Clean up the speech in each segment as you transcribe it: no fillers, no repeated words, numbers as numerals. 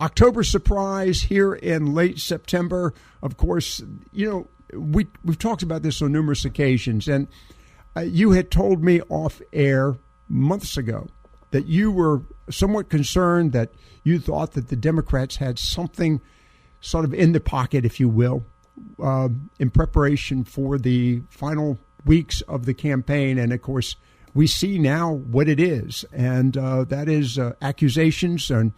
October surprise here in late September. Of course, we've talked about this on numerous occasions, and you had told me off air months ago that you were somewhat concerned that you thought that the Democrats had something sort of in the pocket, if you will, in preparation for the final weeks of the campaign. And, of course, we see now what it is, and that is accusations and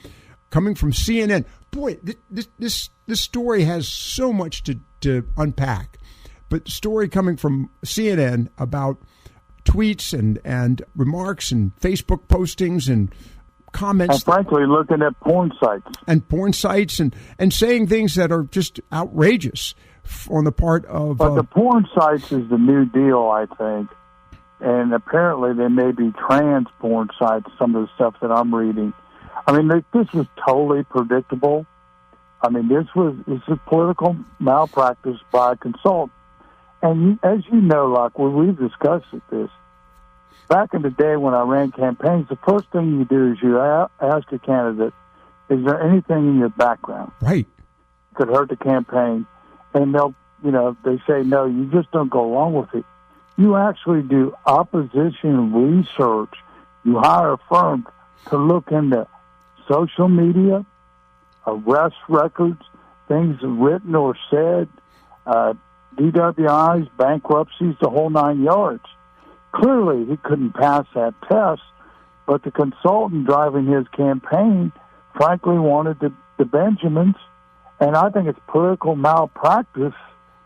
coming from CNN. Boy, this story has so much to unpack. But the story coming from CNN about tweets and remarks and Facebook postings and comments. And frankly, looking at porn sites. And saying things that are just outrageous on the part of... But the porn sites is the new deal, I think. And apparently they may be trans porn sites, some of the stuff that I'm reading. I mean, this was totally predictable. I mean, this is political malpractice by a consultant. And as you know, Lockwood, we've discussed this. Back in the day when I ran campaigns, the first thing you do is you ask a candidate, is there anything in your background? Right. Could hurt the campaign. And they say, no, you just don't go along with it. You actually do opposition research. You hire a firm to look into social media, arrest records, things written or said, DWIs, bankruptcies, the whole 9 yards. Clearly, he couldn't pass that test, but the consultant driving his campaign, frankly, wanted the Benjamins, and I think it's political malpractice,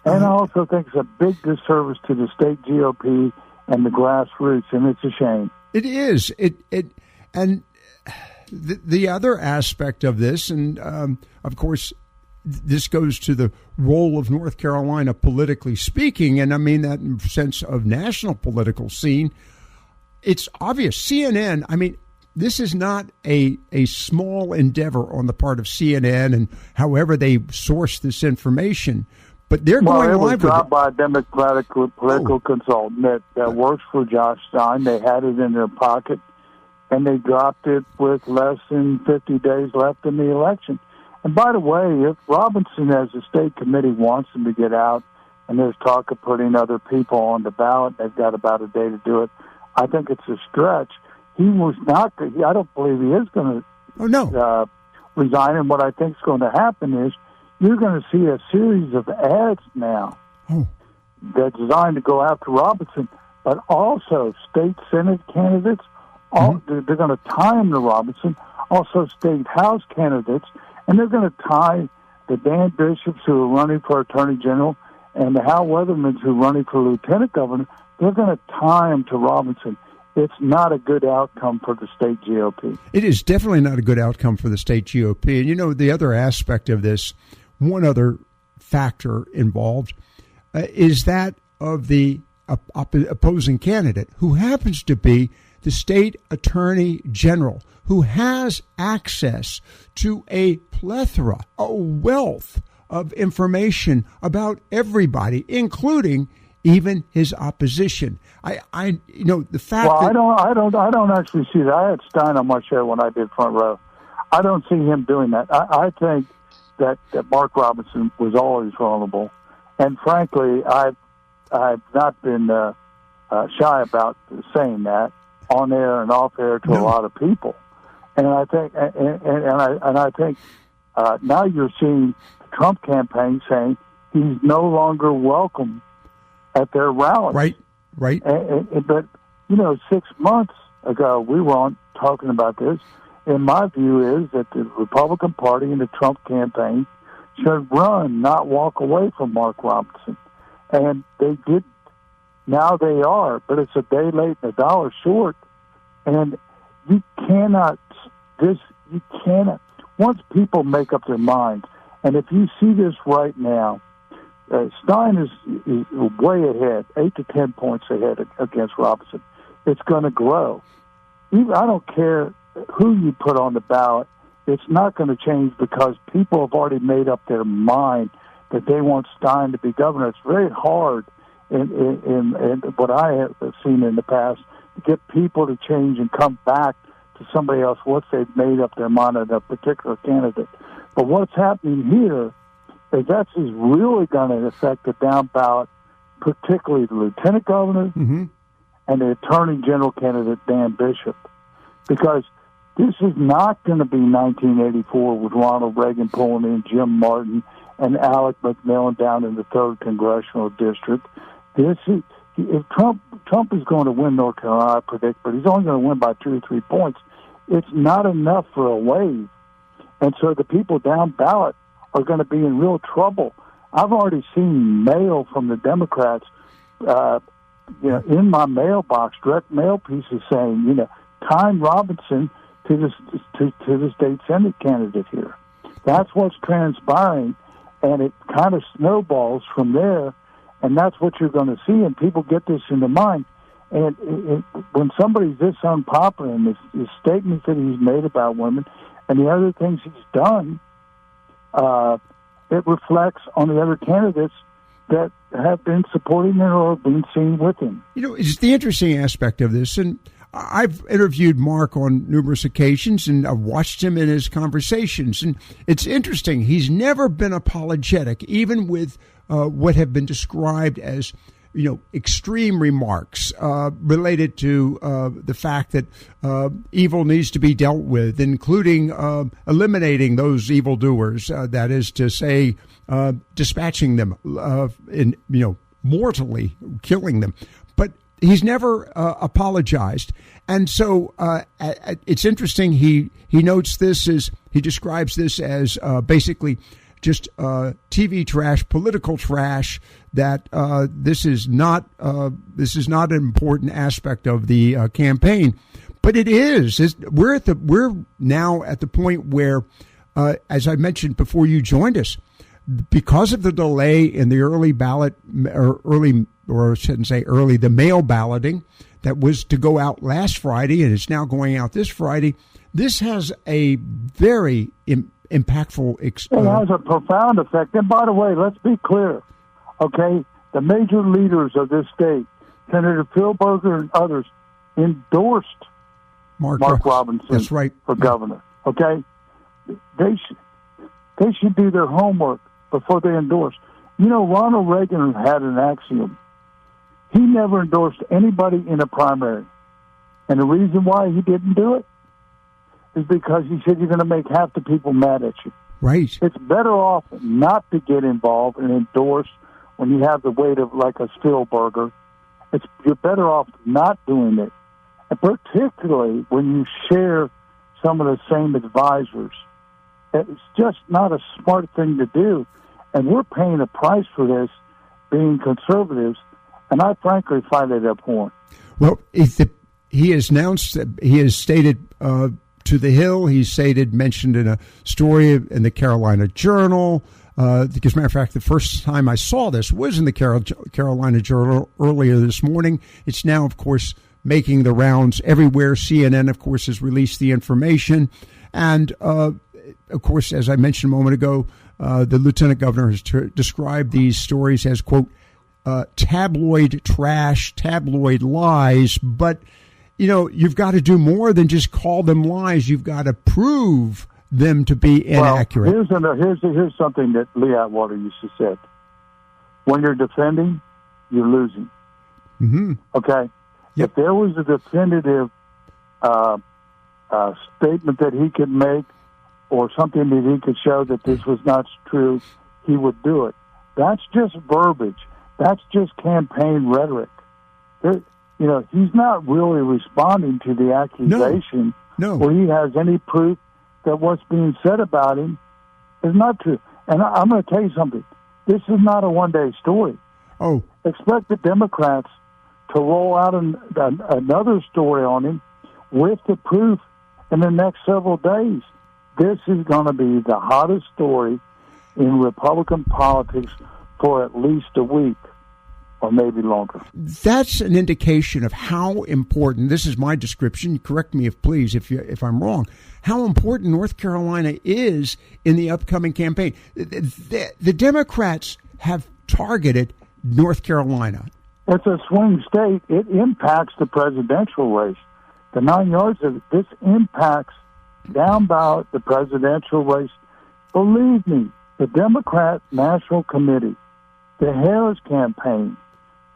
and I also think it's a big disservice to the state GOP and the grassroots, and it's a shame. It is. And the other aspect of this, and of course, this goes to the role of North Carolina politically speaking, and I mean that in the sense of national political scene. It's obvious. CNN, I mean, this is not a small endeavor on the part of CNN and however they source this information, but they're going live with it. It was dropped by a Democratic political consultant that works for Josh Stein. They had it in their pocket, and they dropped it with less than 50 days left in the election. And by the way, if Robinson, as the state committee, wants him to get out, and there's talk of putting other people on the ballot, they've got about a day to do it, I think it's a stretch. He was not, I don't believe he is going to resign. And what I think is going to happen is you're going to see a series of ads now that's designed to go after Robinson, but also state Senate candidates. They're going to tie him to Robinson, also state House candidates, and they're going to tie the Dan Bishops who are running for Attorney General and the Hal Weathermans who are running for Lieutenant Governor. They're going to tie them to Robinson. It's not a good outcome for the state GOP. It is definitely not a good outcome for the state GOP. And, the other aspect of this, one other factor involved, is that of the opposing candidate, who happens to be the state attorney general, who has access to a plethora, a wealth of information about everybody, including even his opposition. The fact. Well, I don't actually see that. I had Stein on my show when I did Front Row. I don't see him doing that. I think that Mark Robinson was always vulnerable, and frankly, I've not been shy about saying that on air and off air to a lot of people. And I think, I think now you're seeing the Trump campaign saying he's no longer welcome at their rallies. Right. But 6 months ago we were on talking about this. And my view is that the Republican Party and the Trump campaign should run, not walk away from Mark Robinson. And they did. Now they are, but it's a day late and a dollar short. And you cannot. Once people make up their minds, and if you see this right now, Stein is way ahead, 8 to 10 points ahead against Robinson. It's going to grow. I don't care who you put on the ballot. It's not going to change because people have already made up their mind that they want Stein to be governor. It's very hard in what I have seen in the past to get people to change and come back to somebody else once they've made up their mind on a particular candidate. But what's happening here is that's really going to affect the down ballot, particularly the lieutenant governor and the attorney general candidate, Dan Bishop, because this is not going to be 1984 with Ronald Reagan pulling in Jim Martin and Alec McMillan down in the 3rd Congressional District. This is, if Trump is going to win North Carolina, I predict, but he's only going to win by 2 or 3 points. It's not enough for a wave. And so the people down ballot are going to be in real trouble. I've already seen mail from the Democrats, in my mailbox, direct mail pieces saying, time Robinson to the state Senate candidate here. That's what's transpiring, and it kind of snowballs from there, and that's what you're going to see, and people get this in their mind. And when somebody's this unpopular, and his statements that he's made about women and the other things he's done, it reflects on the other candidates that have been supporting him or been seen with him. It's the interesting aspect of this, and I've interviewed Mark on numerous occasions, and I've watched him in his conversations, and it's interesting. He's never been apologetic, even with what have been described as, extreme remarks related to the fact that evil needs to be dealt with, including eliminating those evildoers. That is to say, dispatching them, mortally killing them. But he's never apologized. And so it's interesting. He notes this as, he describes this as basically just TV trash, political trash, that this is not an important aspect of the campaign. But it is. We're now at the point where, as I mentioned before you joined us, because of the delay in the early ballot, the mail balloting that was to go out last Friday and is now going out this Friday, this has a very impactful it has a profound effect. And by the way, let's be clear, okay? The major leaders of this state, Senator Philberger and others, endorsed Mark Robinson that's right. for governor, okay? They should do their homework before they endorse. Ronald Reagan had an axiom. He never endorsed anybody in a primary. And the reason why he didn't do it is because he said you're going to make half the people mad at you. Right. It's better off not to get involved and endorse when you have the weight of like a Spielberger. You're better off not doing it. And particularly when you share some of the same advisors. It's just not a smart thing to do. And we're paying a price for this, being conservatives, and I frankly find it abhorrent. Well, he has announced, he has stated to the Hill, mentioned in a story in the Carolina Journal, because, as a matter of fact, the first time I saw this was in the Carolina Journal earlier this morning. It's now, of course, making the rounds everywhere. CNN, of course, has released the information. And, of course, as I mentioned a moment ago, the lieutenant governor has described these stories as, quote, tabloid trash, tabloid lies. But, you've got to do more than just call them lies. You've got to prove them to be inaccurate. Well, here's something that Lee Atwater used to say. When you're defending, you're losing. Mm-hmm. Okay? Yep. If there was a definitive statement that he could make or something that he could show that this was not true, he would do it. That's just verbiage. That's just campaign rhetoric. He's not really responding to the accusation where he has any proof that what's being said about him is not true. And I'm going to tell you something. This is not a one-day story. Oh. Expect the Democrats to roll out another story on him with the proof in the next several days. This is going to be the hottest story in Republican politics for at least a week or maybe longer. That's an indication of how important, this is my description, correct me if I'm wrong, how important North Carolina is in the upcoming campaign. The Democrats have targeted North Carolina. It's a swing state. It impacts the presidential race. the 9 yards of it. This impacts down ballot the presidential race. Believe me, the Democrat National Committee, the Harris campaign.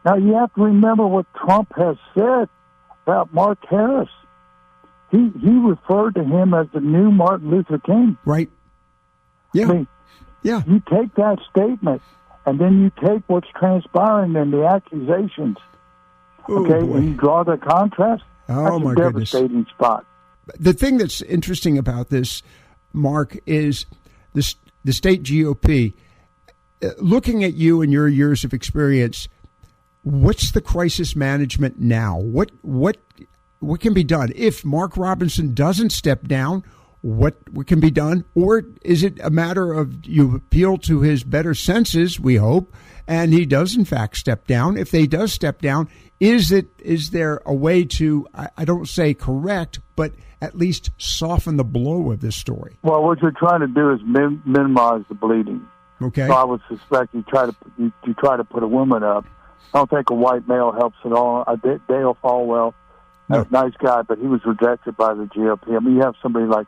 Now, you have to remember what Trump has said about Mark Harris. He referred to him as the new Martin Luther King. Right. Yeah. I mean, yeah. You take that statement, and then you take what's transpiring and the accusations, okay, boy. and you draw the contrast. Oh, that's my a goodness. devastating spot. The thing that's interesting about this, Mark, is the state GOP. Looking at you and your years of experience, what's the crisis management now? What can be done if Mark Robinson doesn't step down? What can be done, or is it a matter of you appeal to his better senses? We hope, and he does in fact step down. If he does step down, is there a way to I don't say correct, but at least soften the blow of this story? Well, what you're trying to do is minimize the bleeding. Okay. So I would suspect you try to put a woman up. I don't think a white male helps at all. Dale Falwell, no. Nice guy, but he was rejected by the GOP. I mean, you have somebody like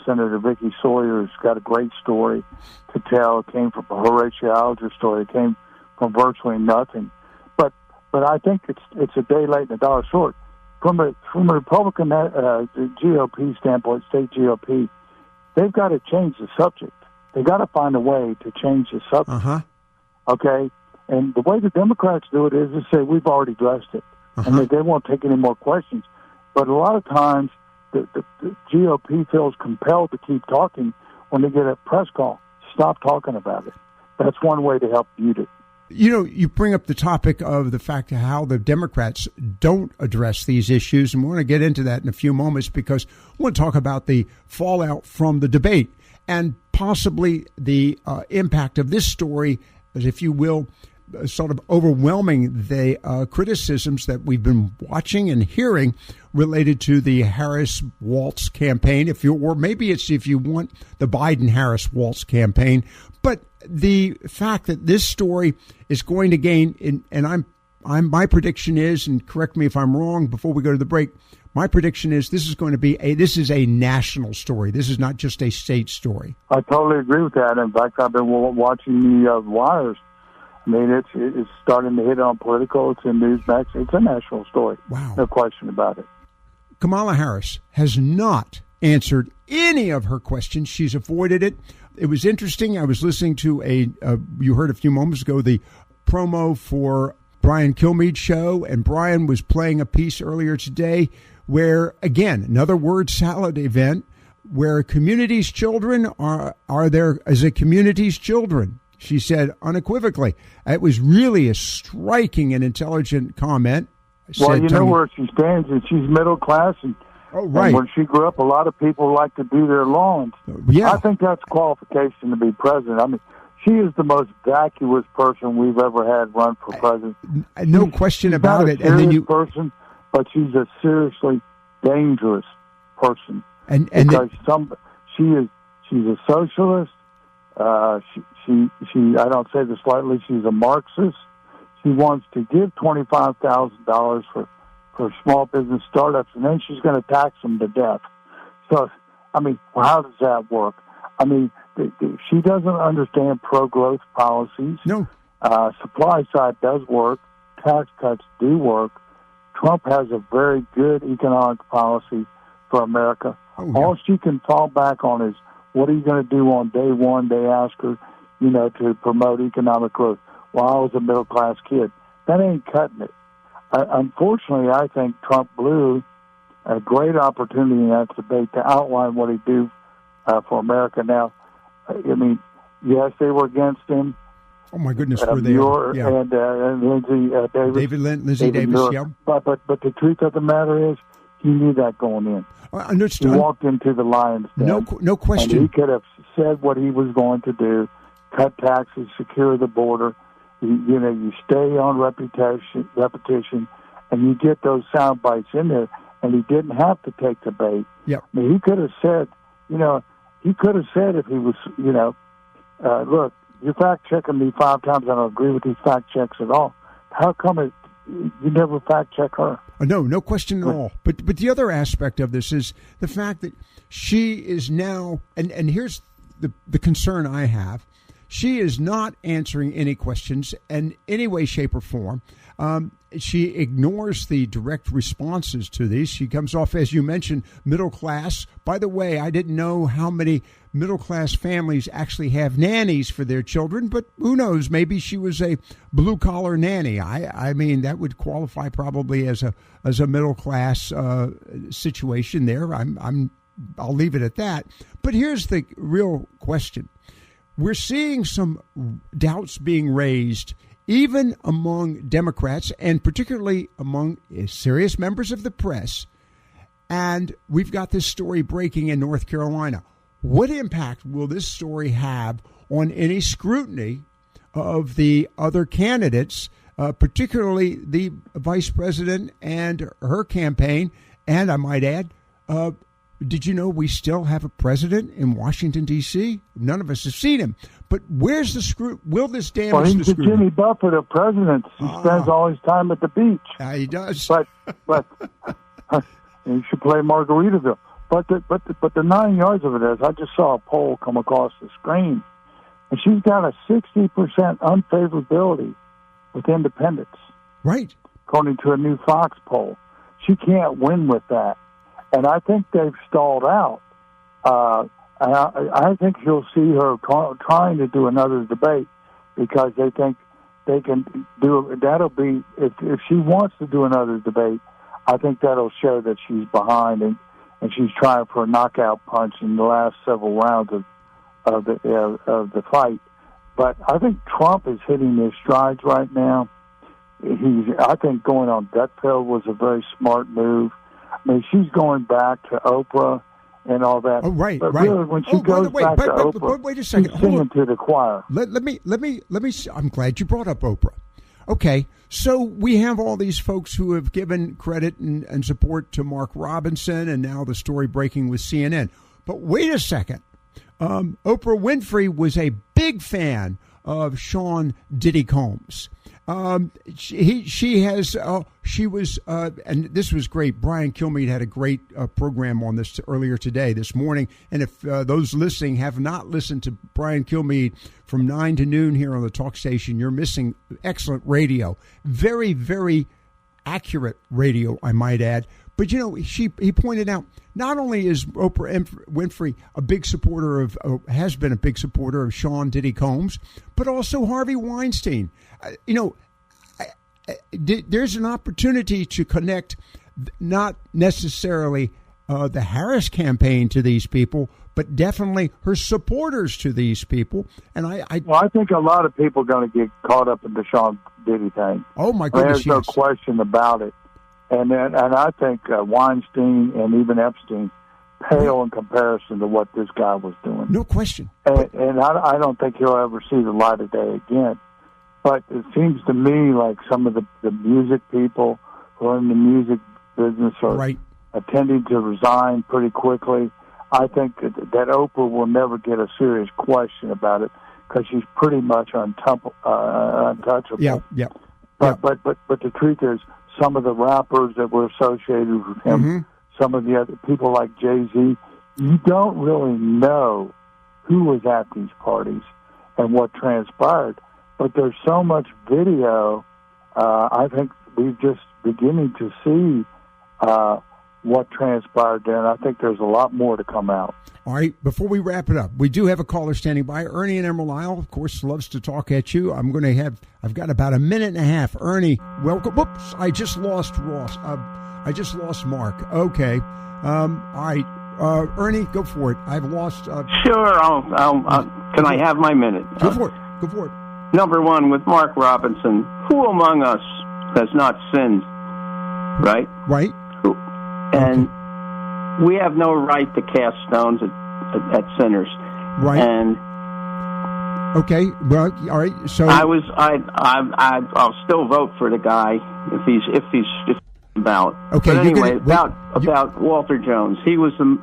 Senator Vicky Sawyer, who's got a great story to tell. It came from a Horatio Alger story. It came from virtually nothing. But I think it's a day late and a dollar short. From a Republican GOP standpoint, state GOP, they've got to change the subject. They got to find a way to change the subject. Uh-huh. Okay, and the way the Democrats do it is to say we've already addressed it, and they won't take any more questions. But a lot of times, the GOP feels compelled to keep talking when they get a press call. Stop talking about it. That's one way to help mute it. You know, you bring up the topic of the fact of how the Democrats don't address these issues, and we're going to get into that in a few moments because we want to talk about the fallout from the debate and possibly the impact of this story, as if you will, sort of overwhelming the criticisms that we've been watching and hearing related to the Harris-Walz campaign, or maybe it's if you want the Biden-Harris-Walz campaign. But the fact that this story is going to gain, and my prediction is, and correct me if I'm wrong before we go to the break, my prediction is this is going to be this is a national story. This is not just a state story. I totally agree with that. In fact, I've been watching the wires. I mean, it's starting to hit on political. It's in Newsmax. It's a national story. Wow. No question about it. Kamala Harris has not answered any of her questions. She's avoided it. It was interesting. I was listening to you heard a few moments ago, the promo for Brian Kilmeade's show, and Brian was playing a piece earlier today where, again, another word salad event where community's children are there as a community's children. She said unequivocally. It was really a striking and intelligent comment. Well, you know where she stands, and she's middle class, and right. And when she grew up, a lot of people like to do their lawns. Yeah. I think that's qualification to be president. I mean, she is the most vacuous person we've ever had run for president. No question about it. And then person, but she's a seriously dangerous person. And because she's a socialist. She I don't say this lightly. She's a Marxist. She wants to give $25,000 for small business startups, and then she's going to tax them to death. So, I mean, how does that work? I mean, she doesn't understand pro-growth policies. No. Supply side does work. Tax cuts do work. Trump has a very good economic policy for America. Oh, yeah. All she can fall back on is, what are you going to do on day one? They ask her, to promote economic growth. Well, I was a middle-class kid. That ain't cutting it. Unfortunately, I think Trump blew a great opportunity in that debate to outline what he'd do for America. Now, I mean, yes, they were against him. Oh, my goodness, were they? Yeah. And Lindsey Davis. Lindsey Davis, yeah. But the truth of the matter is, he knew that going in. Understood. He walked into the lion's den. No question. And he could have said what he was going to do, cut taxes, secure the border. You stay on repetition, and you get those sound bites in there. And he didn't have to take the bait. Yep. I mean, he could have said, if he was, look, you're fact checking me 5 times. I don't agree with these fact checks at all. How come you never fact check her? No question at all. But the other aspect of this is the fact that she is now, and here's the concern I have. She is not answering any questions in any way, shape, or form. She ignores the direct responses to these. She comes off, as you mentioned, middle class. By the way, I didn't know how many middle class families actually have nannies for their children, but who knows? Maybe she was a blue collar nanny. I mean, that would qualify probably as a middle class situation there. I'll leave it at that. But here's the real question. We're seeing some doubts being raised even among Democrats and particularly among serious members of the press. And we've got this story breaking in North Carolina. What impact will this story have on any scrutiny of the other candidates, particularly the vice president and her campaign? And I might add, did you know we still have a president in Washington, D.C.? None of us have seen him. But where's the screw? Will this damage the scrutiny? Jimmy Buffett of presidents. He spends all his time at the beach. He does. But you should play Margaritaville. But the 9 yards of it is, I just saw a poll come across the screen, and she's got a 60% unfavorability with independents. Right. According to a new Fox poll. She can't win with that. And I think they've stalled out. I think you'll see her trying to do another debate because they think they can do it. That'll be, if she wants to do another debate, I think that'll show that she's behind and she's trying for a knockout punch in the last several rounds of the fight. But I think Trump is hitting his strides right now. I think going on death pill was a very smart move. I mean, she's going back to Oprah and all that. Oh, right, but right. really, when she goes back to Oprah, but wait a second. she's singing to the choir. Let me. I'm glad you brought up Oprah. Okay, so we have all these folks who have given credit and support to Mark Robinson, and now the story breaking with CNN. But wait a second. Oprah Winfrey was a big fan of Sean Diddy Combs. She was, and this was great. Brian Kilmeade had a great program on this earlier today, this morning. And if those listening have not listened to Brian Kilmeade from 9 to noon here on the talk station, you're missing excellent radio. Very, very accurate radio, I might add. But, you know, he pointed out, not only is Oprah Winfrey a big supporter of, has been a big supporter of Sean Diddy Combs, but also Harvey Weinstein. There's an opportunity to connect not necessarily the Harris campaign to these people, but definitely her supporters to these people. And I think a lot of people are going to get caught up in the Sean Diddy thing. Oh, my goodness, there's no question about it. And I think Weinstein and even Epstein pale in comparison to what this guy was doing. No question. And I don't think he'll ever see the light of day again. But it seems to me like some of the music people who are in the music business are attending to resign pretty quickly. I think that Oprah will never get a serious question about it because she's pretty much untouchable. Yeah. But the truth is, some of the rappers that were associated with him, some of the other people like Jay-Z, you don't really know who was at these parties and what transpired. But there's so much video, I think we're just beginning to see what transpired there, and I think there's a lot more to come out. All right, before we wrap it up, we do have a caller standing by. Ernie in Emerald Isle, of course, loves to talk at you. I've got about a minute and a half. Ernie, welcome. Whoops, I just lost Ross. I just lost Mark. Okay. All right. Ernie, go for it. I've lost. Sure. Can I have my minute? Go for it. Number one, with Mark Robinson, who among us has not sinned? Right? Right. And we have no right to cast stones at sinners. Right. And okay. Well, all right. So I'll still vote for the guy if he's about. Okay. But anyway, about Walter Jones, he was the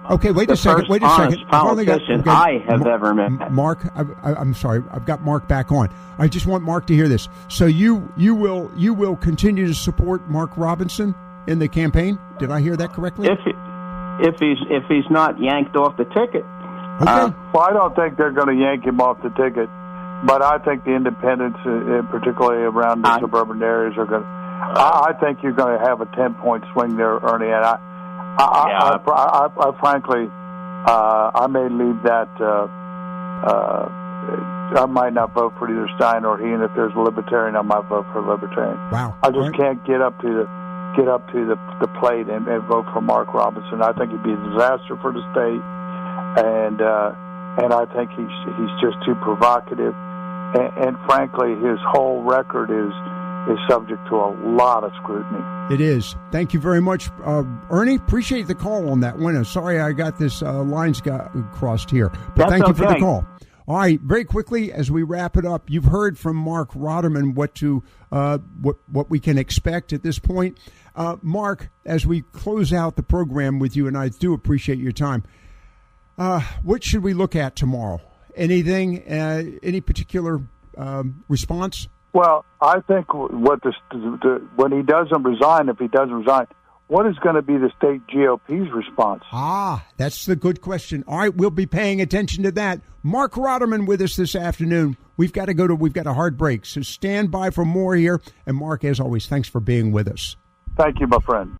first honest politician I have ever met. Mark, I'm sorry, I've got Mark back on. I just want Mark to hear this. So you will continue to support Mark Robinson? in the campaign? Did I hear that correctly? If he's not yanked off the ticket. Okay. Well, I don't think they're going to yank him off the ticket, but I think the independents, particularly around the suburban areas, are going to. I think you're going to have a 10-point swing there, Ernie. And I frankly, I may leave that. I might not vote for either Stein or he, and if there's a libertarian, I might vote for a libertarian. Wow! I just can't get up to the plate and vote for Mark Robinson. I think he'd be a disaster for the state, and I think he's just too provocative, and frankly, his whole record is subject to a lot of scrutiny. It is. Thank you very much, Ernie. Appreciate the call on that one. Sorry I got this lines got crossed here, but thank you for the call. All right, very quickly as we wrap it up, you've heard from Mark Robinson what we can expect at this point. Mark, as we close out the program with you, and I do appreciate your time, what should we look at tomorrow? Anything? Any particular response? Well, I think when he doesn't resign, if he doesn't resign, what is going to be the state GOP's response? That's the good question. All right, we'll be paying attention to that. Mark Robinson with us this afternoon. We've got a hard break, so stand by for more here. And Mark, as always, thanks for being with us. Thank you, my friend.